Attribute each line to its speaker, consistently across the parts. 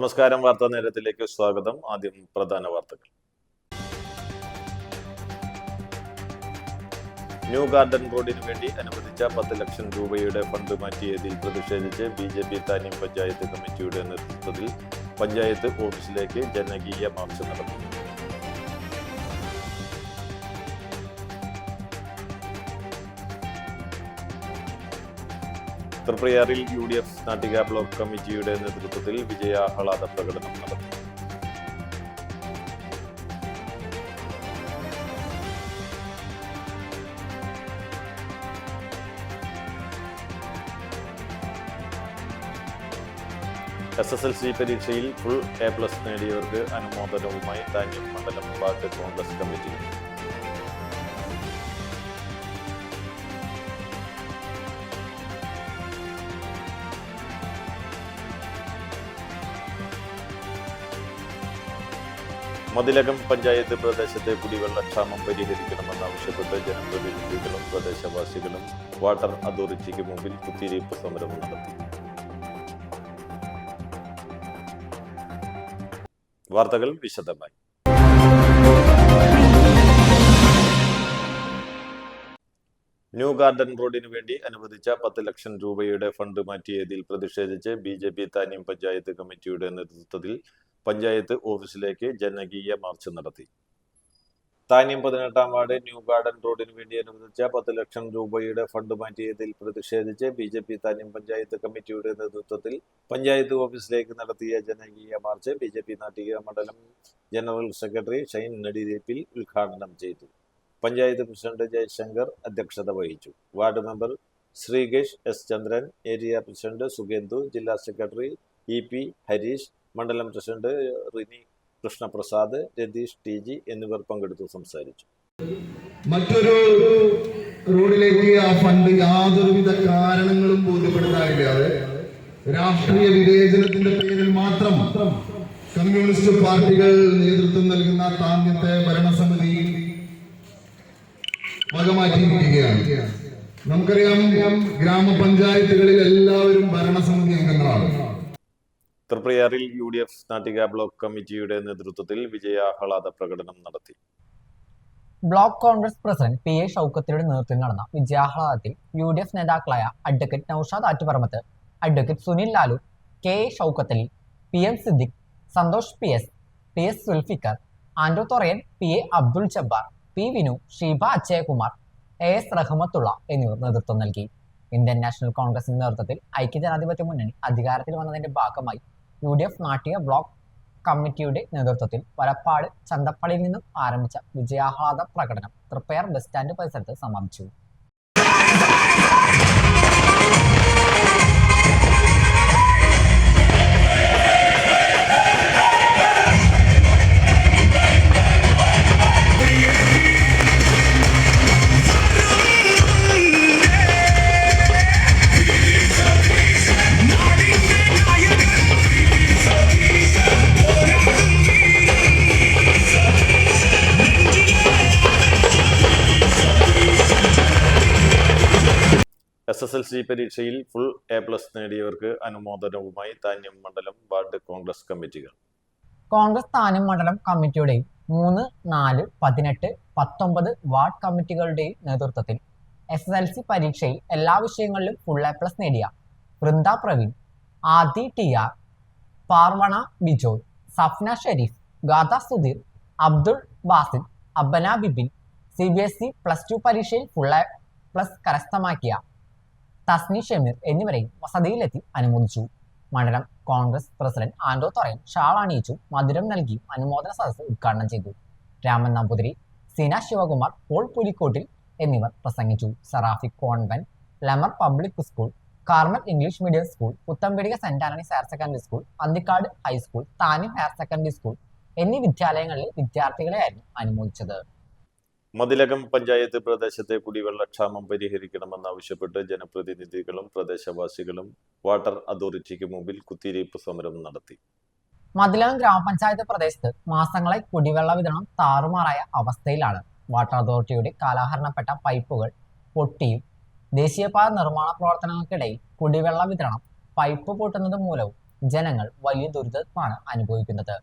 Speaker 1: നമസ്കാരം. വാർത്താ നേരത്തിലേക്ക് സ്വാഗതം. ആദ്യം പ്രധാന വാർത്തകൾ. ന്യൂ ഗാർഡൻ റോഡിനു വേണ്ടി അനുവദിച്ച 10 ലക്ഷം രൂപയുടെ ഫണ്ട് മാറ്റിയതിൽ പ്രതിഷേധിച്ച് ബി.ജെ.പി. താന്യം പഞ്ചായത്ത് കമ്മിറ്റിയുടെ നേതൃത്വത്തിൽ പഞ്ചായത്ത് ഓഫീസിലേക്ക് ജനകീയ മാർച്ച് നടത്തി. തൃപ്രയാറിൽ UDF നാട്ടിക ബ്ലോക്ക് കമ്മിറ്റിയുടെ നേതൃത്വത്തിൽ വിജയാഹ്ലാദ പ്രകടനം നടത്തി. SSLC പരീക്ഷയിൽ ഫുൾ A+ നേടിയവർക്ക് അനുമോദനവുമായി താന്യം മണ്ഡലം വാർഡ് കോൺഗ്രസ് കമ്മിറ്റി. മതിലകം പഞ്ചായത്ത് പ്രദേശത്തെ കുടിവെള്ളക്ഷാമം പരിഹരിക്കണമെന്നാവശ്യപ്പെട്ട് ജനപ്രതിനിധികളും പ്രദേശവാസികളും വാട്ടർ അതോറിറ്റിക്ക് മുമ്പിൽ കുത്തിയിരിപ്പ് സമരം നടത്തി. വാർത്തകൾ വിശദമായി. ന്യൂ ഗാർഡൻ റോഡിനു വേണ്ടി അനുവദിച്ച 10 ലക്ഷം രൂപയുടെ ഫണ്ട് മാറ്റിയതിൽ പ്രതിഷേധിച്ച് ബി.ജെ.പി. താന്യം പഞ്ചായത്ത് കമ്മിറ്റിയുടെ നേതൃത്വത്തിൽ പഞ്ചായത്ത് ഓഫീസിലേക്ക് ജനകീയ മാർച്ച് നടത്തി. താന്യം 18-ാം വാർഡ് ന്യൂ ഗാർഡൻ റോഡിനു വേണ്ടി അനുവദിച്ച 10 ലക്ഷം രൂപയുടെ ഫണ്ട് മാറ്റിയതിൽ പ്രതിഷേധിച്ച് ബി.ജെ.പി. താന്യം പഞ്ചായത്ത് കമ്മിറ്റിയുടെ നേതൃത്വത്തിൽ പഞ്ചായത്ത് ഓഫീസിലേക്ക് നടത്തിയ ജനകീയ മാർച്ച് ബി.ജെ.പി. നാട്ടിക മണ്ഡലം ജനറൽ സെക്രട്ടറി ഷൈൻ നെടിവേപ്പിൽ ഉദ്ഘാടനം ചെയ്തു. പഞ്ചായത്ത് പ്രസിഡന്റ് ജയശങ്കർ അധ്യക്ഷത വഹിച്ചു. Ward member Sreekesh S. ചന്ദ്രൻ, ഏരിയ പ്രസിഡന്റ് സുഗേന്ദു, ജില്ലാ സെക്രട്ടറി E.P. ഹരീഷ്, മണ്ഡലം പ്രസിഡന്റ് റിനി കൃഷ്ണപ്രസാദ്, രതീഷ് TG എന്നിവർ പങ്കെടുത്തു സംസാരിച്ചു.
Speaker 2: മറ്റൊരു റോഡിലേക്ക് ആ ഫണ്ട് യാതൊരുവിധ കാരണങ്ങളും ബോധ്യപ്പെടുത്താനില്ലാതെ രാഷ്ട്രീയ വിവേചനത്തിന്റെ പേരിൽ മാത്രം കമ്മ്യൂണിസ്റ്റ് പാർട്ടികൾ നേതൃത്വം നൽകുന്ന താന്യത്തെ ഭരണസമിതി വകമാറ്റിയിരിക്കുകയാണ്. നമുക്കറിയാം, ഗ്രാമപഞ്ചായത്തുകളിൽ എല്ലാവരും ഭരണസമിതി അംഗങ്ങളാണ്.
Speaker 1: തൃപ്രയാറിൽ UDF നാട്ടിക ബ്ലോക്ക് കമ്മിറ്റിയുടെ നേതൃത്വത്തിൽ വിജയാഹ്ലാദ പ്രകടനം നടത്തി.
Speaker 3: ബ്ലോക്ക് കോൺഗ്രസ് പ്രസിഡന്റ് PA ഷൗക്കത്തിയുടെ നേതൃത്വത്തിൽ നടന്ന വിജയാഹ്ലാദത്തിൽ UDF നേതാക്കളായ advocate Naushad Attuparambath, advocate Sunil Lalu, KA Shoukathali, PM Siddique, Santhosh PS, TS Sulfikar, Ando Thorayan, PA Abdul Jabbar, P Vinu, Sheeba Ajayakumar, AS Rahmathulla എന്നിവർ നേതൃത്വം നൽകി. ഇന്ത്യൻ നാഷണൽ കോൺഗ്രസിന്റെ നേതൃത്വത്തിൽ ഐക്യജനാധിപത്യ മുന്നണി അധികാരത്തിൽ വന്നതിന്റെ ഭാഗമായി UDF നാട്ടിക ബ്ലോക്ക് കമ്മിറ്റിയുടെ നേതൃത്വത്തിൽ വലപ്പാട് ചന്തപ്പള്ളിയിൽ നിന്നും ആരംഭിച്ച വിജയാഹ്ലാദ പ്രകടനം തൃപ്പയാർ ബസ് സ്റ്റാൻഡ് പരിസരത്ത് സമാപിച്ചു.
Speaker 1: SSLC പരീക്ഷയിൽ ഫുൾ A+ നേടിയവർക്ക് അനുമോദനവുമായി താന്യം മണ്ഡലം വാർഡ് കോൺഗ്രസ് കമ്മിറ്റികൾ.
Speaker 3: കോൺഗ്രസ് താന്യം മണ്ഡലം കമ്മിറ്റിയുടെയും 3, 4, 18, 19 വാർഡ് കമ്മിറ്റികളുടെയും നേതൃത്വത്തിൽ SSLC പരീക്ഷയിൽ എല്ലാ വിഷയങ്ങളിലും ഫുൾ A+ നേടിയ വൃന്ദ പ്രവീൺ, ആദി TR, പാർവണ ബിജോയ്, സഫ്ന ഷെരീഫ്, ഗാഥ സുധീർ, അബ്ദുൾ ബാസിൽ, അബന ബിബിൻ, CBSE +2 പരീക്ഷയിൽ ഫുൾ A+ കരസ്ഥമാക്കിയ തസ്നി ഷമീർ എന്നിവരെയും വസതിയിലെത്തി അനുമോദിച്ചു. മണ്ഡലം കോൺഗ്രസ് പ്രസിഡന്റ് ആൻഡോ തൊറയൻ ഷാൾ അണിയിച്ചു മധുരം നൽകി അനുമോദന സദസ്സ് ഉദ്ഘാടനം ചെയ്തു. രാമൻ നമ്പൂതിരി, സീന ശിവകുമാർ, പോൾ പുലിക്കോട്ടിൽ എന്നിവർ പ്രസംഗിച്ചു. Seraphic convent, Lemer public school, Carmel English medium school, Puthenpeedika Saint Antony's higher secondary school, Anthikad high school, Thanyam higher secondary school എന്നീ വിദ്യാലയങ്ങളിലെ വിദ്യാർത്ഥികളെയായിരുന്നു അനുമോദിച്ചത്.
Speaker 1: മതിലകം പഞ്ചായത്ത് പ്രദേശത്തെ കുടിവെള്ളക്ഷാമം പരിഹരിക്കണമെന്നാവശ്യപ്പെട്ട് ജനപ്രതിനിധികളും പ്രദേശവാസികളും വാട്ടർ അതോറിറ്റിക്ക് മുമ്പിൽ കുത്തിയിരിപ്പ് സമരം നടത്തി.
Speaker 3: മതിലകം ഗ്രാമപഞ്ചായത്ത് പ്രദേശത്ത് മാസങ്ങളായി കുടിവെള്ള വിതരണം താറുമാറായ അവസ്ഥയിലാണ്. വാട്ടർ അതോറിറ്റിയുടെ കാലഹരണപ്പെട്ട പൈപ്പുകൾ പൊട്ടിയും ദേശീയപാത നിർമ്മാണ പ്രവർത്തനങ്ങൾക്കിടയിൽ കുടിവെള്ള വിതരണം പൈപ്പ് പൊട്ടുന്നത് മൂലവും ജനങ്ങൾ വലിയ ദുരിതമാണ് അനുഭവിക്കുന്നത്.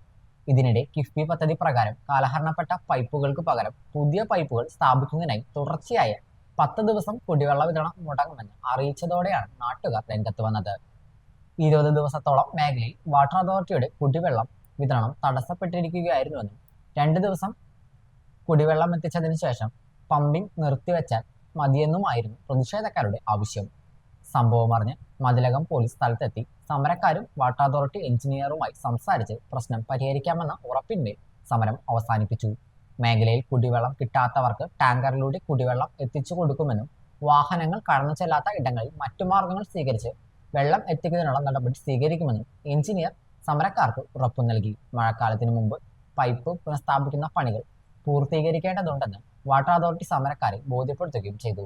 Speaker 3: ഇതിനിടെ കിഫ്ബി പദ്ധതി പ്രകാരം കാലഹരണപ്പെട്ട പൈപ്പുകൾക്ക് പകരം പുതിയ പൈപ്പുകൾ സ്ഥാപിക്കുന്നതിനായി തുടർച്ചയായ 10 ദിവസം കുടിവെള്ള വിതരണം മുടങ്ങുമെന്ന് അറിയിച്ചതോടെയാണ് നാട്ടുകാർ രംഗത്ത് വന്നത്. 20 ദിവസത്തോളം മേഖലയിൽ വാട്ടർ അതോറിറ്റിയുടെ കുടിവെള്ളം വിതരണം തടസ്സപ്പെട്ടിരിക്കുകയായിരുന്നുവെന്നും 2 ദിവസം കുടിവെള്ളം എത്തിച്ചതിനു ശേഷം പമ്പിംഗ് നിർത്തിവെച്ചാൽ മതിയെന്നുമായിരുന്നു പ്രതിഷേധക്കാരുടെ ആവശ്യം. സംഭവം അറിഞ്ഞ് മതിലകം പോലീസ് സ്ഥലത്തെത്തി സമരക്കാരും വാട്ടർ അതോറിറ്റി എഞ്ചിനീയറുമായി സംസാരിച്ച് പ്രശ്നം പരിഹരിക്കാമെന്ന ഉറപ്പിന്മേൽ സമരം അവസാനിപ്പിച്ചു. മേഖലയിൽ കുടിവെള്ളം കിട്ടാത്തവർക്ക് ടാങ്കറിലൂടെ കുടിവെള്ളം എത്തിച്ചു കൊടുക്കുമെന്നും വാഹനങ്ങൾ കടന്നു ചെല്ലാത്ത ഇടങ്ങളിൽ മറ്റു മാർഗങ്ങൾ സ്വീകരിച്ച് വെള്ളം എത്തിക്കുന്നതിനുള്ള നടപടി സ്വീകരിക്കുമെന്നും എഞ്ചിനീയർ സമരക്കാർക്ക് ഉറപ്പു നൽകി. മഴക്കാലത്തിനു മുമ്പ് പൈപ്പ് പുനഃസ്ഥാപിക്കുന്ന പണികൾ പൂർത്തീകരിക്കേണ്ടതുണ്ടെന്ന് വാട്ടർ അതോറിറ്റി സമരക്കാരെ ബോധ്യപ്പെടുത്തുകയും ചെയ്തു.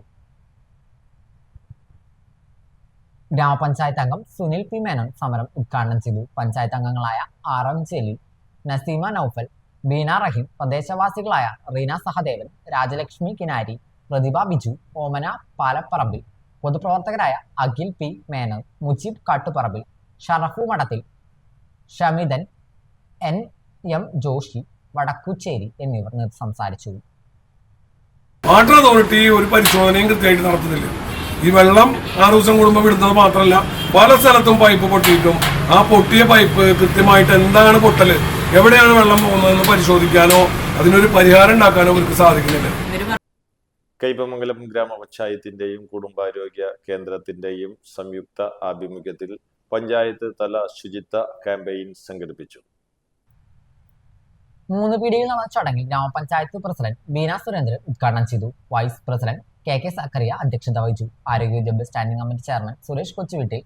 Speaker 3: ഗ്രാമപഞ്ചായത്ത് അംഗം സുനിൽ പി മേനോൻ സമരം ഉദ്ഘാടനം ചെയ്തു. പഞ്ചായത്ത് അംഗങ്ങളായ RM ജലീൽ, നസീമ നൌഫൽ, ബീന റഹീം, പ്രദേശവാസികളായ റീന സഹദേവൻ, രാജലക്ഷ്മി കിനാരി, പ്രതിഭ ബിജു, ഓമന പാലപ്പറമ്പിൽ, പൊതുപ്രവർത്തകരായ അഖിൽ പി മേനോൻ, മുജീബ് കാട്ടുപറമ്പിൽ, ഷറഫു മഠത്തിൽ, ഷമിദൻ, NM ജോഷി, വടക്കുച്ചേരി എന്നിവർ സംസാരിച്ചു.
Speaker 4: വാട്ടർ അതോറിറ്റി ഒരു പരിശോധനയും കൃത്യമായിട്ട് നടത്തുന്നില്ല. ഈ വെള്ളം 6 ദിവസം കൂടുമ്പോൾ വിടുന്നത് മാത്രമല്ല, പല സ്ഥലത്തും പൈപ്പ് പൊട്ടിയിട്ടും ആ പൊട്ടിയ പൈപ്പ് കൃത്യമായിട്ട് എന്താണ് പൊട്ടല്, എവിടെയാണ് വെള്ളം പോകുന്നതെന്ന് പരിശോധിക്കാനോ അതിനൊരു പരിഹാരം ഉണ്ടാക്കാനോ അവർക്ക് സാധിക്കുന്നില്ല.
Speaker 1: കയ്പമംഗലം ഗ്രാമപഞ്ചായത്തിന്റെയും കുടുംബാരോഗ്യ കേന്ദ്രത്തിന്റെയും സംയുക്ത ആഭിമുഖ്യത്തിൽ പഞ്ചായത്ത് തല ശുചിത്വ ക്യാമ്പയിൻ സംഘടിപ്പിച്ചു.
Speaker 3: 3 പീടികയിൽ നടന്ന ചടങ്ങിൽ ഗ്രാമപഞ്ചായത്ത് പ്രസിഡന്റ് ബീന സുരേന്ദ്രൻ ഉദ്ഘാടനം ചെയ്തു. വൈസ് പ്രസിഡന്റ് KK സക്കറിയ അധ്യക്ഷത വഹിച്ചു. ആരോഗ്യവിദ്യാഭ്യാസ standing committee chairman Suresh Kochuveettil,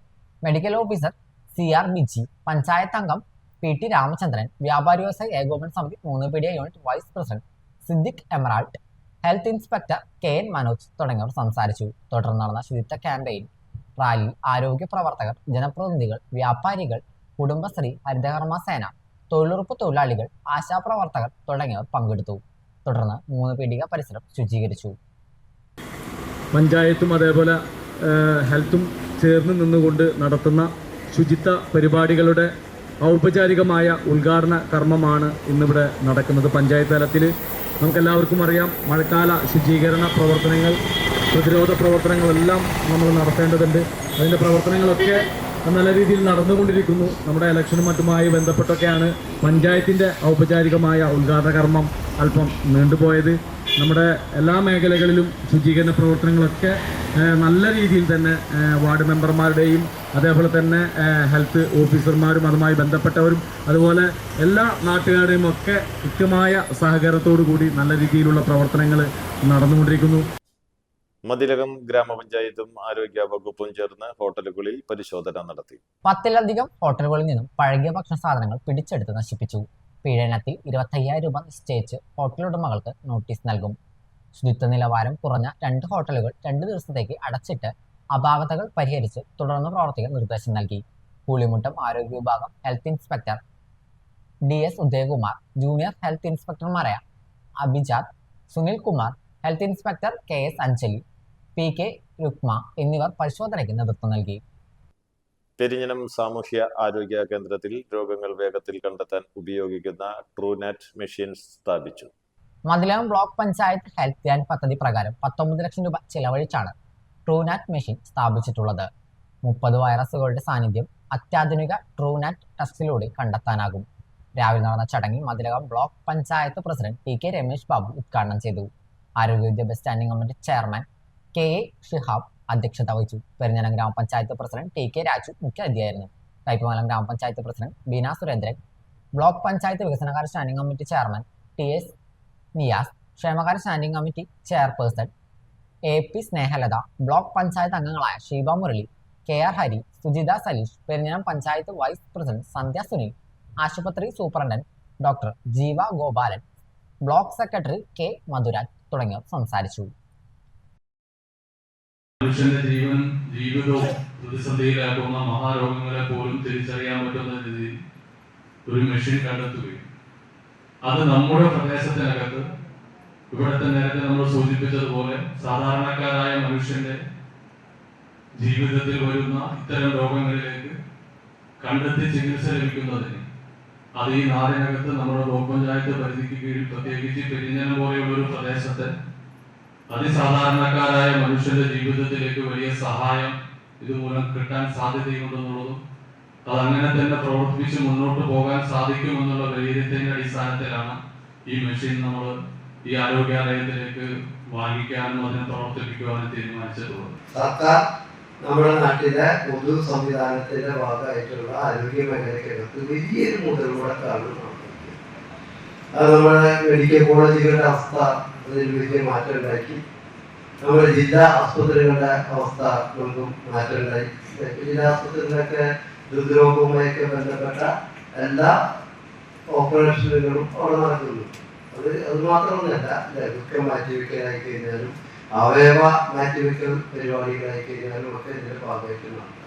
Speaker 3: medical officer CR Biji, panchayat അംഗം PT രാമചന്ദ്രൻ, വ്യാപാരി വ്യവസായ ഏകോപന സമിതി 3 Peedika unit vice president Siddique emerald, health inspector KN Manoj തുടങ്ങിയവർ സംസാരിച്ചു. തുടർന്ന് നടന്ന ശുചിത്വ ക്യാമ്പയിൻ റാലിയിൽ ആരോഗ്യ പ്രവർത്തകർ, ജനപ്രതിനിധികൾ, വ്യാപാരികൾ, കുടുംബശ്രീ, ഹരിതകർമ്മ സേന, തൊഴിലുറപ്പ് തൊഴിലാളികൾ, ആശാപ്രവർത്തകർ തുടങ്ങിയവർ പങ്കെടുത്തു. തുടർന്ന് 3 പീടിക പരിസരം ശുചീകരിച്ചു.
Speaker 5: പഞ്ചായത്തും അതേപോലെ ഹെൽത്തും ചേർന്ന് നിന്നുകൊണ്ട് നടത്തുന്ന ശുചിത്വ പരിപാടികളുടെ ഔപചാരികമായ ഉദ്ഘാടന കർമ്മമാണ് ഇന്നിവിടെ നടക്കുന്നത്. പഞ്ചായത്ത് തലത്തിൽ നമുക്കെല്ലാവർക്കും അറിയാം, മഴക്കാല ശുചീകരണ പ്രവർത്തനങ്ങൾ, പ്രതിരോധ പ്രവർത്തനങ്ങളെല്ലാം നമ്മൾ നടത്തേണ്ടതുണ്ട്. അതിൻ്റെ പ്രവർത്തനങ്ങളൊക്കെ നല്ല രീതിയിൽ നടന്നുകൊണ്ടിരിക്കുന്നു. നമ്മുടെ ഇലക്ഷനും മറ്റുമായി ബന്ധപ്പെട്ടൊക്കെയാണ് പഞ്ചായത്തിൻ്റെ ഔപചാരികമായ ഉദ്ഘാടന കർമ്മം അല്പം നീണ്ടുപോയത്. നമ്മുടെ എല്ലാ മേഖലകളിലും ശുചീകരണ പ്രവർത്തനങ്ങളൊക്കെ നല്ല രീതിയിൽ തന്നെ വാർഡ് മെമ്പർമാരുടെയും അതേപോലെ തന്നെ ഹെൽത്ത് ഓഫീസർമാരും അതുമായി ബന്ധപ്പെട്ടവരും അതുപോലെ എല്ലാ നാട്ടുകാരുടെയും ഒക്കെ കൃത്യമായ സഹകരണത്തോടു കൂടി നല്ല രീതിയിലുള്ള പ്രവർത്തനങ്ങൾ നടന്നുകൊണ്ടിരിക്കുന്നു.
Speaker 1: മതിലകം ഗ്രാമപഞ്ചായത്തും ആരോഗ്യ വകുപ്പും ചേർന്ന് ഹോട്ടലുകളിൽ പരിശോധന നടത്തി.
Speaker 3: 10-ലധികം ഹോട്ടലുകളിൽ നിന്നും പഴകിയ ഭക്ഷണ സാധനങ്ങൾ പിടിച്ചെടുത്ത് നശിപ്പിച്ചു. പീഡനത്തിൽ 25,000 രൂപ നിശ്ചയിച്ച് ഹോട്ടൽ ഉടമകൾക്ക് നോട്ടീസ് നൽകും. ശുചിത്വ നിലവാരം കുറഞ്ഞ 2 ഹോട്ടലുകൾ 2 ദിവസത്തേക്ക് അടച്ചിട്ട് അപാകതകൾ പരിഹരിച്ച് തുടർന്ന് പ്രവർത്തിക്കാൻ നിർദ്ദേശം നൽകി. കൂളിമുട്ടം ആരോഗ്യ വിഭാഗം health inspector DS Udayakumar, junior health ഇൻസ്പെക്ടർമാരായ Abhijath, Sunil Kumar, health inspector KS Anjali, PK Rukma എന്നിവർ പരിശോധനയ്ക്ക് നേതൃത്വം നൽകി.
Speaker 1: പെരിഞ്ഞനം സാമൂഹ്യ ആരോഗ്യ കേന്ദ്രത്തിൽ രോഗങ്ങൾ വേഗത്തിൽ കണ്ടെത്താൻ ഉപയോഗിക്കുന്ന ട്രൂനാറ്റ് മെഷീൻസ് സ്ഥാപിച്ചു.
Speaker 3: Mathilakam block panchayat health land പദ്ധതി പ്രകാരം 19 ലക്ഷം രൂപ ചിലവഴിച്ചാണ് ട്രൂനാറ്റ് മെഷീൻ സ്ഥാപിച്ചിട്ടുള്ളത്. 30 വൈറസുകളുടെ സാന്നിധ്യം അത്യാധുനിക ട്രൂനാറ്റ് ടെസ്റ്റിലൂടെ കണ്ടെത്താനാകും. രാവിലെ നടന്ന ചടങ്ങിൽ Mathilakam block panchayat president TK Ramesh Babu ഉദ്ഘാടനം ചെയ്തു. ആരോഗ്യ വിദ്യാഭ്യാസ standing committee chairman KA Shihab അധ്യക്ഷത വഹിച്ചു. പെരിഞ്ഞനം ഗ്രാമപഞ്ചായത്ത് പ്രസിഡന്റ് TK രാജു മുഖ്യാതിഥിയായിരുന്നു. കയ്പമംഗലം ഗ്രാമപഞ്ചായത്ത് പ്രസിഡന്റ് ബീന സുരേന്ദ്രൻ, ബ്ലോക്ക് പഞ്ചായത്ത് വികസനകാര്യ standing committee chairman TS Niyas, ക്ഷേമകാര്യ standing committee chairperson AP Snehalatha, block panchayat അംഗങ്ങളായ Sheeba Murali, KR Hari, Sujitha Saleesh, Perinjanam panchayat vice president Sandhya Sunil, ആശുപത്രി superintendent doctor Jeeva Gopalan, block secretary K മധുരാൻ തുടങ്ങിയവർ സംസാരിച്ചു.
Speaker 6: മനുഷ്യന്റെ ജീവിതവും പ്രതിസന്ധിയിലാക്കുന്ന മഹാരോഗങ്ങളെ പോലും തിരിച്ചറിയാൻ പറ്റുന്ന രീതിയിൽ ഒരു മെഷീൻ കണ്ടെത്തുകയും അത് നമ്മുടെ പ്രദേശത്തിനകത്ത് ഇവിടുത്തെ നേരത്തെ നമ്മൾ സൂചിപ്പിച്ചതുപോലെ സാധാരണക്കാരായ മനുഷ്യന്റെ ജീവിതത്തിൽ വരുന്ന ഇത്തരം രോഗങ്ങളിലേക്ക് കണ്ടെത്തി ചികിത്സ ലഭിക്കുന്നതിന് അത് ഈ നാടിനകത്ത് നമ്മുടെ ബ്ലോക്ക് പഞ്ചായത്ത് പരിധിക്ക് കീഴിൽ പ്രത്യേകിച്ച് പെരിഞ്ഞനം പോലെയുള്ള ഒരു പ്രദേശത്തെ അതിസാധാരണക്കാരായ മനുഷ്യന്റെ ജീവിതത്തിലേക്ക് വലിയ സഹായം ഇതുമൂലം കിട്ടാൻ സാധ്യതയുണ്ടെന്നുള്ളതും അതങ്ങനെ തന്നെ പ്രവർത്തിപ്പിച്ച് മുന്നോട്ട് പോകാൻ സാധിക്കുമെന്നുള്ള വിലയിരുത്തലിന്റെ അടിസ്ഥാനത്തിലാണ് ഈ മെഷീൻ നമ്മൾ ഈ ആരോഗ്യാലയത്തിലേക്ക് വാങ്ങിക്കാനും അതിനെ പ്രവർത്തിപ്പിക്കുവാനും തീരുമാനിച്ചിട്ടുള്ളത്.
Speaker 7: സർക്കാർ നമ്മുടെ നാട്ടിലെ പൊതു സംവിധാനത്തിന്റെ ഭാഗമായിട്ടുള്ള ആരോഗ്യ മേഖലയ്ക്കകത്ത് വലിയൊരു മുതൽമുടക്കാണ് നടത്തുന്നത്. അത് നമ്മുടെ മെഡിക്കൽ കോളേജുകളുടെ അവസ്ഥ അതിൽ വലിയ മാറ്റം ഉണ്ടാക്കി. നമ്മുടെ ജില്ലാ ആസ്പത്രികളുടെ അവസ്ഥ നമുക്കും മാറ്റം ഉണ്ടായി. ജില്ലാ ആസ്പത്രികളിലൊക്കെ ഹൃദ്രോഗവുമായൊക്കെ ബന്ധപ്പെട്ട എല്ലാ ഓപ്പറേഷനുകളും അവിടെ നടക്കുന്നു. അത് മാത്രമൊന്നുമല്ല, ലഘുക്കം മാറ്റിവെക്കലായി കഴിഞ്ഞാലും അവയവ മാറ്റിവെക്കൽ പരിപാടികളായി കഴിഞ്ഞാലും ഒക്കെ ഇതിന്റെ ഭാഗമായിട്ട് നടത്താം.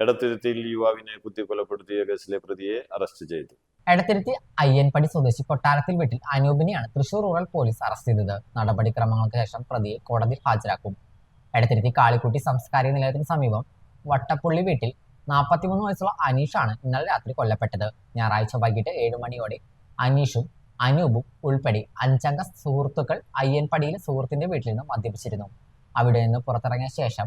Speaker 1: എടത്തിരുത്തിയിൽ യുവാവിനെ കുത്തിക്കൊലപ്പെടുത്തിയ കേസിലെ പ്രതിയെ അറസ്റ്റ് ചെയ്തു.
Speaker 3: എടത്തിരുത്തി അയ്യൻപടി സ്വദേശി കൊട്ടാരത്തിൽ വീട്ടിൽ അനൂപിനെയാണ് തൃശൂർ റൂറൽ പോലീസ് അറസ്റ്റ് ചെയ്തത്. നടപടിക്രമങ്ങൾക്ക് ശേഷം പ്രതിയെ കോടതിയിൽ ഹാജരാക്കും. എടത്തിരുത്തി കാളിക്കുട്ടി സംസ്കാരിക നിലയത്തിന് സമീപം വട്ടപ്പുള്ളി വീട്ടിൽ 43 വയസ്സുള്ള അനീഷാണ് ഇന്നലെ രാത്രി കൊല്ലപ്പെട്ടത്. ഞായറാഴ്ച വൈകിട്ട് 7 മണിയോടെ അനീഷും അനൂപും ഉൾപ്പെടെ 5 അംഗ സുഹൃത്തുക്കൾ അയ്യൻപടിയിലെ സുഹൃത്തിന്റെ വീട്ടിൽ നിന്ന് മദ്യപിച്ചിരുന്നു. അവിടെ നിന്ന് പുറത്തിറങ്ങിയ ശേഷം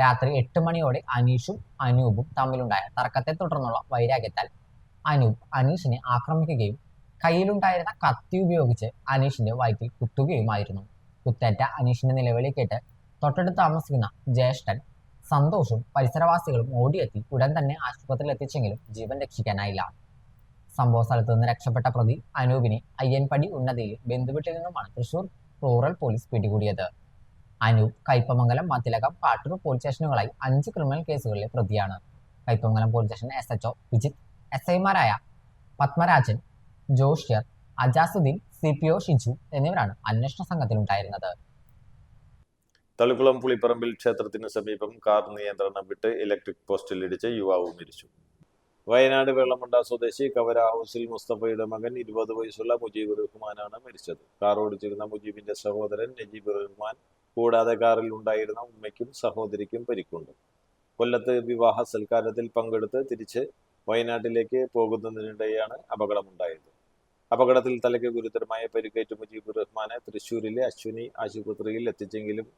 Speaker 3: രാത്രി 8 മണിയോടെ അനീഷും അനൂപും തമ്മിലുണ്ടായ തർക്കത്തെ തുടർന്നുള്ള വൈരാഗ്യത്താൽ അനൂപ് അനീഷിനെ ആക്രമിക്കുകയും കയ്യിലുണ്ടായിരുന്ന കത്തി ഉപയോഗിച്ച് അനീഷിന്റെ വയറ്റിൽ കുത്തുകയുമായിരുന്നു. കുത്തേറ്റ അനീഷിന്റെ നിലവിളി കേട്ട് തൊട്ടടുത്ത് താമസിക്കുന്ന ജ്യേഷ്ഠൻ സന്തോഷും പരിസരവാസികളും ഓടിയെത്തി ഉടൻ തന്നെ ആശുപത്രിയിൽ എത്തിച്ചെങ്കിലും ജീവൻ രക്ഷിക്കാനായില്ല. സംഭവ സ്ഥലത്ത് നിന്ന് രക്ഷപ്പെട്ട പ്രതി അനൂപിനെ അയ്യൻപടി ഉന്നതിയിൽ ബന്ധുവീട്ടിൽ നിന്നുമാണ് തൃശൂർ റൂറൽ പോലീസ് പിടികൂടിയത്. അനൂപ് കയ്പമംഗലം, മത്തിലകം, പാട്ടൂർ പോലീസ് സ്റ്റേഷനുകളായി 5 ക്രിമിനൽ കേസുകളിലെ പ്രതിയാണ്. Kaipamangalam police station SHO Vijith, SI മാരായ പത്മരാജൻ, ജോഷ്യർ, അജാസുദ്ദീൻ, CPO ഷിജു എന്നിവരാണ് അന്വേഷണ സംഘത്തിലുണ്ടായിരുന്നത്.
Speaker 1: തളിക്കുളം പുളിപ്പറമ്പിൽ ക്ഷേത്രത്തിന് സമീപം കാർ നിയന്ത്രണം വിട്ട് ഇലക്ട്രിക് പോസ്റ്റിലിടിച്ച് യുവാവ് മരിച്ചു. വയനാട് വെള്ളമുണ്ട സ്വദേശി കവര ഹൗസിൽ മുസ്തഫയുടെ മകൻ 20 വയസ്സുള്ള മുജീബ് റഹ്മാനാണ് മരിച്ചത്. കാർ ഓടിച്ചിരുന്ന മുജീബിന്റെ സഹോദരൻ നജീബ് റഹ്മാൻ കൂടാതെ കാറിൽ ഉണ്ടായിരുന്ന ഉമ്മയ്ക്കും സഹോദരിക്കും പരിക്കുണ്ട്. കൊല്ലത്ത് വിവാഹ സൽക്കാരത്തിൽ പങ്കെടുത്ത് തിരിച്ച് വയനാട്ടിലേക്ക് പോകുന്നതിനിടെയാണ് അപകടമുണ്ടായത്. അപകടത്തിൽ തലയ്ക്ക് ഗുരുതരമായ പരിക്കേറ്റ മുജീബ് റഹ്മാനെ തൃശൂരിലെ അശ്വിനി ആശുപത്രിയിൽ എത്തിച്ചെങ്കിലും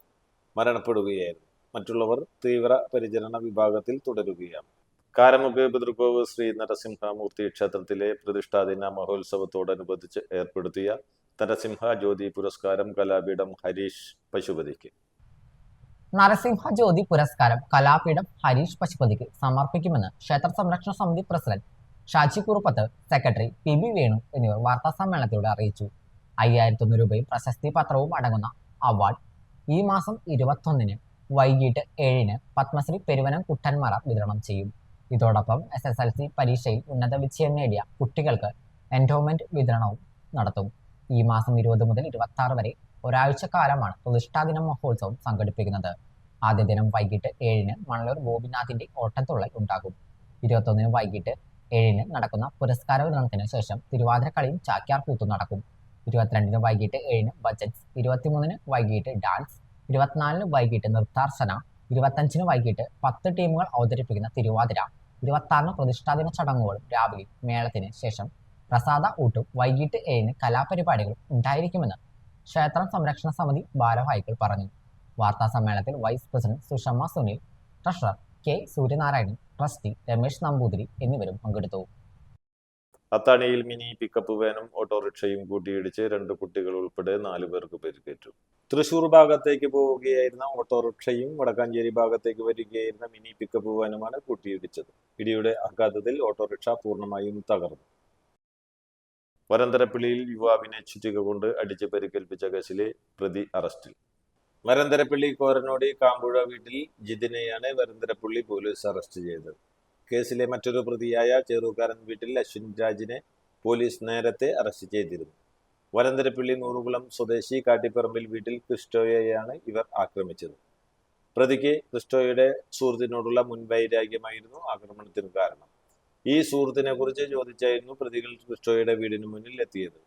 Speaker 1: മരണപ്പെടുകയായിരുന്നു. മറ്റുള്ളവർ തീവ്ര പരിചരണ വിഭാഗത്തിൽ തുടരുകയാണ്. കാരമുക്ക് പിതൃക്കോവ് ശ്രീ നരസിംഹമൂർത്തി ക്ഷേത്രത്തിലെ പ്രതിഷ്ഠാദിന മഹോത്സവത്തോടനുബന്ധിച്ച് ഏർപ്പെടുത്തിയ നരസിംഹ ജ്യോതി പുരസ്കാരം കലാപീഠം ഹരീഷ് പശുപതിക്ക്.
Speaker 3: നരസിംഹ ജ്യോതി പുരസ്കാരം കലാപീഠം ഹരീഷ് പശുപതിക്ക് സമർപ്പിക്കുമെന്ന് ക്ഷേത്ര സംരക്ഷണ സമിതി president Shaji Kuruppath, secretary PB Venu എന്നിവർ വാർത്താസമ്മേളനത്തിലൂടെ അറിയിച്ചു. 5001 രൂപയും പ്രശസ്തി പത്രവും അടങ്ങുന്ന അവാർഡ് ഈ മാസം 21-ന് വൈകിട്ട് 7-ന് പത്മശ്രീ പെരുവനം കുട്ടന്മറ വിതരണം ചെയ്യും. ഇതോടൊപ്പം SSLC പരീക്ഷയിൽ ഉന്നത വിജയം നേടിയ കുട്ടികൾക്ക് എൻഡോമെന്റ് വിതരണവും നടത്തും. ഈ മാസം 20 മുതൽ 26 വരെ ഒരാഴ്ചക്കാലമാണ് പ്രതിഷ്ഠാദിന മഹോത്സവം സംഘടിപ്പിക്കുന്നത്. ആദ്യ ദിനം വൈകിട്ട് 7-ന് മണലൂർ ഗോപിനാഥിന്റെ ഓട്ടത്തുള്ളൽ ഉണ്ടാകും. 21-ന് വൈകിട്ട് 7-ന് നടക്കുന്ന പുരസ്കാര വിതരണത്തിന് ശേഷം തിരുവാതിരക്കളിയും ചാക്യാർ കൂത്തും നടക്കും. 22-ന് വൈകിട്ട് 7-ന് ബജറ്റ്സ്, 23-ന് വൈകിട്ട് ഡാൻസ്, 24-ന് വൈകിട്ട് നൃത്താർച്ചന, 25-ന് വൈകിട്ട് 10 ടീമുകൾ അവതരിപ്പിക്കുന്ന തിരുവാതിര, 26-ന് പ്രതിഷ്ഠാദിന ചടങ്ങുകളും രാവിലെ മേളത്തിന് ശേഷം പ്രസാദ ഊട്ടും വൈകിട്ട് 7-ന് കലാപരിപാടികളും ഉണ്ടായിരിക്കുമെന്ന് ക്ഷേത്രം സംരക്ഷണ സമിതി ഭാരവാഹികൾ പറഞ്ഞു. വാർത്താ സമ്മേളനത്തിൽ vice president Sushama Sunil, treasurer K Suryanarayanan, trustee Ramesh Namboothiri എന്നിവരും പങ്കെടുത്തു.
Speaker 1: അത്താണിയിൽ മിനി പിക്കപ്പ് വാനും ഓട്ടോറിക്ഷയും കൂട്ടിയിടിച്ച് 2 കുട്ടികൾ ഉൾപ്പെടെ 4 പേർക്ക് പരിക്കേറ്റു. തൃശൂർ ഭാഗത്തേക്ക് പോവുകയായിരുന്ന ഓട്ടോറിക്ഷയും വടക്കാഞ്ചേരി ഭാഗത്തേക്ക് വരികയായിരുന്ന മിനി പിക്കപ്പ് വാനുമാണ് കൂട്ടിയിടിച്ചത്. ഇടിയുടെ ആഘാതത്തിൽ ഓട്ടോറിക്ഷ പൂർണ്ണമായും തകർന്നു. വരന്തരപ്പള്ളിയിൽ യുവാവിനെ ചുറ്റിക കൊണ്ട് അടിച്ച് പരിക്കേൽപ്പിച്ച കേസിലെ പ്രതി അറസ്റ്റിൽ. വരന്തരപ്പള്ളി കോരനോടി കാമ്പുഴ വീട്ടിൽ ജിതിനെയാണ് വരന്തരപ്പള്ളി പോലീസ് അറസ്റ്റ് ചെയ്തത്. കേസിലെ മറ്റൊരു പ്രതിയായ ചെറുകാരൻ വീട്ടിൽ അശ്വിൻ രാജിനെ പോലീസ് നേരത്തെ അറസ്റ്റ് ചെയ്തിരുന്നു. വരന്തരപ്പള്ളി നൂറുകുളം സ്വദേശി കാട്ടിപ്പറമ്പിൽ വീട്ടിൽ ക്രിസ്റ്റോയെയാണ് ഇവർ ആക്രമിച്ചത്. പ്രതിക്ക് ക്രിസ്റ്റോയുടെ സുഹൃത്തിനോടുള്ള മുൻവൈരാഗ്യമായിരുന്നു ആക്രമണത്തിന് കാരണം. ഈ സുഹൃത്തിനെ കുറിച്ച് ചോദിച്ചായിരുന്നു പ്രതികൾ ക്രിസ്റ്റോയുടെ വീടിന് മുന്നിൽ എത്തിയത്.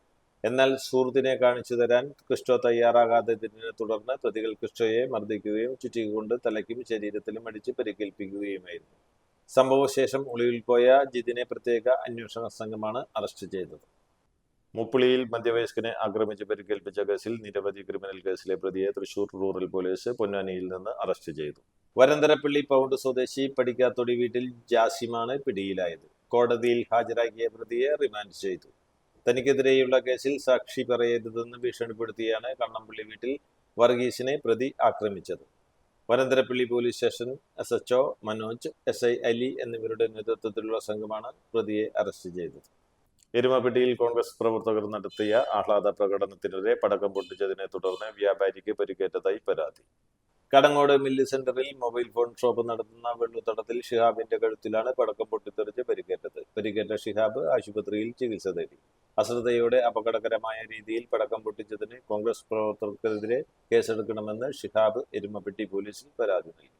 Speaker 1: എന്നാൽ സുഹൃത്തിനെ കാണിച്ചു തരാൻ ക്രിസ്റ്റോ തയ്യാറാകാത്തതിനെ തുടർന്ന് പ്രതികൾ ക്രിസ്റ്റോയെ മർദ്ദിക്കുകയും ചുറ്റികൊണ്ട് തലയ്ക്കും ശരീരത്തിലും അടിച്ച് പരിക്കേൽപ്പിക്കുകയുമായിരുന്നു. സംഭവശേഷം ഒളിവിൽ പോയ ജിതിനെ പ്രത്യേക അന്വേഷണ സംഘമാണ് അറസ്റ്റ് ചെയ്തത്. മുപ്പിളിയിൽ മധ്യവയസ്കനെ ആക്രമിച്ച് പരിക്കേൽപ്പിച്ച കേസിൽ നിരവധി ക്രിമിനൽ കേസിലെ പ്രതിയെ തൃശൂർ റൂറൽ പോലീസ് പൊന്നാനിയിൽ നിന്ന് അറസ്റ്റ് ചെയ്തു. വരന്തരപ്പള്ളി പൗണ്ട് സ്വദേശി പടിക്കാത്തൊടി വീട്ടിൽ ജാസിമാണ് പിടിയിലായത്. കോടതിയിൽ ഹാജരാക്കിയ പ്രതിയെ റിമാൻഡ് ചെയ്തു. തനിക്കെതിരെയുള്ള കേസിൽ സാക്ഷി പറയരുതെന്ന് ഭീഷണിപ്പെടുത്തിയാണ് കണ്ണമ്പള്ളി വീട്ടിൽ വർഗീസിനെ പ്രതി ആക്രമിച്ചത്. Varantharappilly police station SHO Manoj, SI Ali എന്നിവരുടെ നേതൃത്വത്തിലുള്ള സംഘമാണ് പ്രതിയെ അറസ്റ്റ് ചെയ്തത്. എരുമപ്പെട്ടിയിൽ കോൺഗ്രസ് പ്രവർത്തകർ നടത്തിയ ആഹ്ലാദ പ്രകടനത്തിനെതിരെ പടക്കം പൊട്ടിച്ചതിനെ തുടർന്ന് വ്യാപാരിക്ക് പരിക്കേറ്റതായി പരാതി. കടങ്ങോട് മില്ല് സെന്ററിൽ മൊബൈൽ ഫോൺ ഷോപ്പ് നടത്തുന്ന വെള്ളുത്തടത്തിൽ ഷിഹാബിന്റെ കഴുത്തിലാണ് പടക്കം പൊട്ടിത്തെറിച്ച് പരിക്കേറ്റത്. പരിക്കേറ്റ ഷിഹാബ് ആശുപത്രിയിൽ ചികിത്സ തേടി. അശ്രദ്ധയോടെ അപകടകരമായ രീതിയിൽ പടക്കം പൊട്ടിച്ചതിന് കോൺഗ്രസ് പ്രവർത്തകർക്കെതിരെ കേസെടുക്കണമെന്ന് ഷിഹാബ് എരുമപ്പെട്ടി പോലീസിൽ പരാതി നൽകി.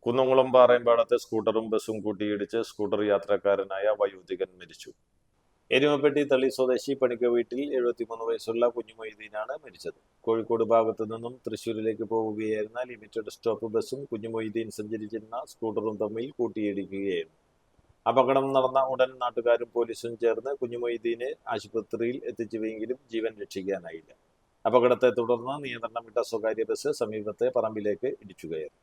Speaker 1: കുന്നംകുളം പാറയമ്പാടത്ത് സ്കൂട്ടറും ബസും കൂട്ടിയിടിച്ച് സ്കൂട്ടർ യാത്രക്കാരനായ വയോധികൻ മരിച്ചു. എരുമപ്പെട്ടി തളി സ്വദേശി പണിക്ക വീട്ടിൽ 73 വയസ്സുള്ള കുഞ്ഞുമൊയ്തീനാണ് മരിച്ചത്. കോഴിക്കോട് ഭാഗത്തു നിന്നും തൃശ്ശൂരിലേക്ക് പോവുകയായിരുന്ന ലിമിറ്റഡ് സ്റ്റോപ്പ് ബസും കുഞ്ഞുമൊയ്തീൻ സഞ്ചരിച്ചിരുന്ന സ്കൂട്ടറും തമ്മിൽ കൂട്ടിയിടിക്കുകയായിരുന്നു. അപകടം നടന്ന ഉടൻ നാട്ടുകാരും പോലീസും ചേർന്ന് കുഞ്ഞുമൊയ്തീനെ ആശുപത്രിയിൽ എത്തിച്ചുവെങ്കിലും ജീവൻ രക്ഷിക്കാനായില്ല. അപകടത്തെ തുടർന്ന് നിയന്ത്രണം വിട്ട സ്വകാര്യ ബസ് സമീപത്തെ പറമ്പിലേക്ക് ഇടിച്ചുകയറി.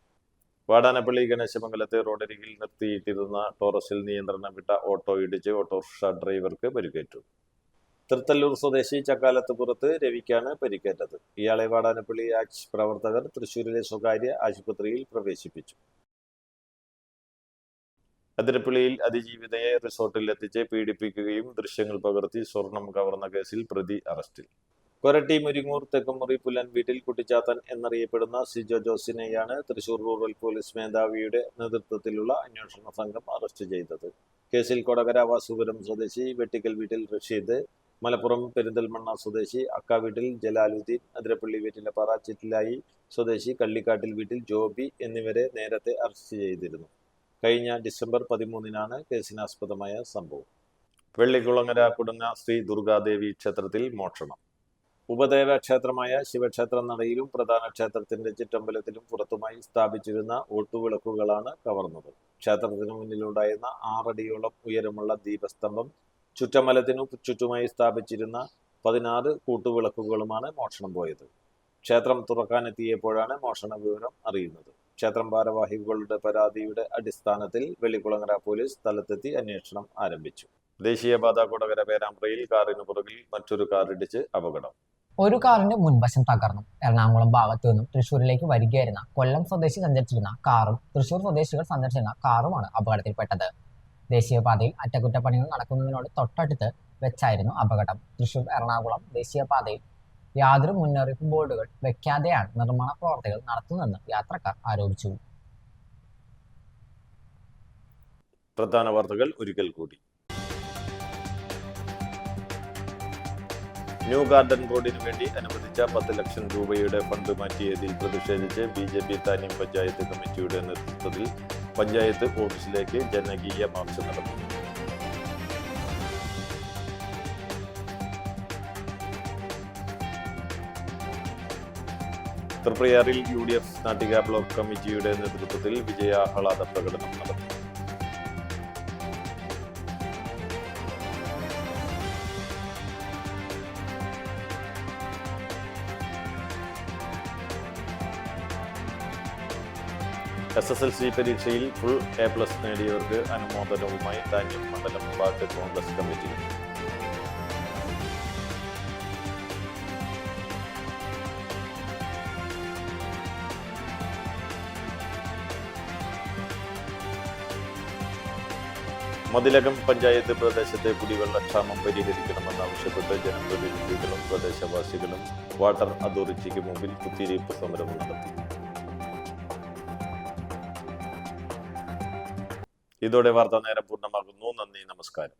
Speaker 1: വാടാനപ്പള്ളി ഗണേശമംഗലത്തെ റോഡരികിൽ നിർത്തിയിട്ടിരുന്ന ടോറസിൽ നിയന്ത്രണം വിട്ട ഓട്ടോ ഇടിച്ച് ഓട്ടോറിക്ഷ ഡ്രൈവർക്ക് പരിക്കേറ്റു. തൃത്തല്ലൂർ സ്വദേശി ചക്കാലത്തുപുറത്ത് രവിക്കാണ് പരിക്കേറ്റത്. ഇയാളെ വാടാനപ്പള്ളി ആക്സ് പ്രവർത്തകർ തൃശൂരിലെ സ്വകാര്യ ആശുപത്രിയിൽ പ്രവേശിപ്പിച്ചു. അതിരപ്പള്ളിയിൽ അതിജീവിതയെ റിസോർട്ടിൽ എത്തിച്ച് പീഡിപ്പിക്കുകയും ദൃശ്യങ്ങൾ പകർത്തി സ്വർണം കവർന്ന കേസിൽ പ്രതി അറസ്റ്റിൽ. കൊരട്ടി മുരിങ്ങൂർ തെക്കുമുറി പുലൻ വീട്ടിൽ കുട്ടിച്ചാത്തൻ എന്നറിയപ്പെടുന്ന സിജോ ജോസിനെയാണ് തൃശൂർ റൂറൽ പോലീസ് മേധാവിയുടെ നേതൃത്വത്തിലുള്ള അന്വേഷണ സംഘം അറസ്റ്റ് ചെയ്തത്. കേസിൽ കൊടകര വാസുപുരം സ്വദേശി വെട്ടിക്കൽ വീട്ടിൽ റഷീദ്, മലപ്പുറം പെരിന്തൽമണ്ണ സ്വദേശി അക്കാവീട്ടിൽ ജലാലുദ്ദീൻ, അതിരപ്പള്ളി വീട്ടിലപ്പാറ ചിറ്റിലായി സ്വദേശി കള്ളിക്കാട്ടിൽ വീട്ടിൽ ജോബി എന്നിവരെ നേരത്തെ അറസ്റ്റ് ചെയ്തിരുന്നു. കഴിഞ്ഞ ഡിസംബർ 13-നാണ് കേസിനാസ്പദമായ സംഭവം. വെള്ളിക്കുളങ്ങര കുടുങ്ങ ശ്രീ ദുർഗാദേവി ക്ഷേത്രത്തിൽ മോഷണം. ഉപദേവ ക്ഷേത്രമായ ശിവക്ഷേത്ര നടയിലും പ്രധാന ക്ഷേത്രത്തിന്റെ ചുറ്റമ്പലത്തിലും പുറത്തുമായി സ്ഥാപിച്ചിരുന്ന ഓട്ടുവിളക്കുകളാണ് കവർന്നത്. ക്ഷേത്രത്തിനു മുന്നിലുണ്ടായിരുന്ന 6 അടിയോളം ഉയരമുള്ള ദീപസ്തംഭം, ചുറ്റമ്പലത്തിനു ചുറ്റുമായി സ്ഥാപിച്ചിരുന്ന 16 കൂട്ടുവിളക്കുകളുമാണ് മോഷണം പോയത്. ക്ഷേത്രം തുറക്കാനെത്തിയപ്പോഴാണ് മോഷണ വിവരം അറിയുന്നത്. ക്ഷേത്രം ഭാരവാഹികളുടെ പരാതിയുടെ അടിസ്ഥാനത്തിൽ വെള്ളിക്കുളങ്ങര പോലീസ് സ്ഥലത്തെത്തി അന്വേഷണം ആരംഭിച്ചു. ദേശീയപാത കൊടകര പേരാമ്പ്രയിൽ കാറിന് പുറകിൽ മറ്റൊരു കാർ ഇടിച്ച് അപകടം.
Speaker 3: ഒരു കാറിന്റെ മുൻവശം തകർന്നു. എറണാകുളം ഭാഗത്തു നിന്നും തൃശ്ശൂരിലേക്ക് വരികയായിരുന്ന കൊല്ലം സ്വദേശി സഞ്ചരിച്ചിരുന്ന കാറും തൃശ്ശൂർ സ്വദേശികൾ സഞ്ചരിച്ചിരുന്ന കാറുമാണ് അപകടത്തിൽപ്പെട്ടത്. ദേശീയപാതയിൽ അറ്റകുറ്റപ്പണികൾ നടക്കുന്നതിനോട് തൊട്ടടുത്ത് വെച്ചായിരുന്നു അപകടം. തൃശ്ശൂർ എറണാകുളം ദേശീയപാതയിൽ യാതൊരു മുന്നറിയിപ്പ് ബോർഡുകൾ വെക്കാതെയാണ് നിർമ്മാണ പ്രവർത്തികൾ നടത്തുന്നതെന്ന് യാത്രക്കാർ ആരോപിച്ചു.
Speaker 1: പ്രധാന വാർത്തകൾ ഒരിക്കൽ കൂടി. ന്യൂ ഗാർഡൻ റോഡിനു വേണ്ടി അനുവദിച്ച 10 ലക്ഷം രൂപയുടെ ഫണ്ട് മാറ്റിയതിൽ പ്രതിഷേധിച്ച് BJP താന്യം പഞ്ചായത്ത് കമ്മിറ്റിയുടെ നേതൃത്വത്തിൽ പഞ്ചായത്ത് ഓഫീസിലേക്ക് ജനകീയ മാർച്ച് നടത്തി. തൃപ്രയാറിൽ UDF നാട്ടിക ബ്ലോക്ക് കമ്മിറ്റിയുടെ നേതൃത്വത്തിൽ വിജയാഹ്ലാദ പ്രകടനം നടത്തി. SSLC പരീക്ഷയിൽ ഫുൾ A+ നേടിയവർക്ക് അനുമോദനവുമായി താന്യം മണ്ഡലം ബ്ലോക്ക് കോൺഗ്രസ് കമ്മിറ്റി. മതിലകം പഞ്ചായത്ത് പ്രദേശത്തെ കുടിവെള്ളക്ഷാമം പരിഹരിക്കണമെന്നാവശ്യപ്പെട്ട് ജനപ്രതിനിധികളും പ്രദേശവാസികളും വാട്ടർ അതോറിറ്റിക്ക് മുമ്പിൽ കുത്തിയിരിപ്പ് സമരം നടത്തി. ഇതോടെ വാർത്താ നേരം പൂർണ്ണമാകുന്നു. നന്ദി, നമസ്കാരം.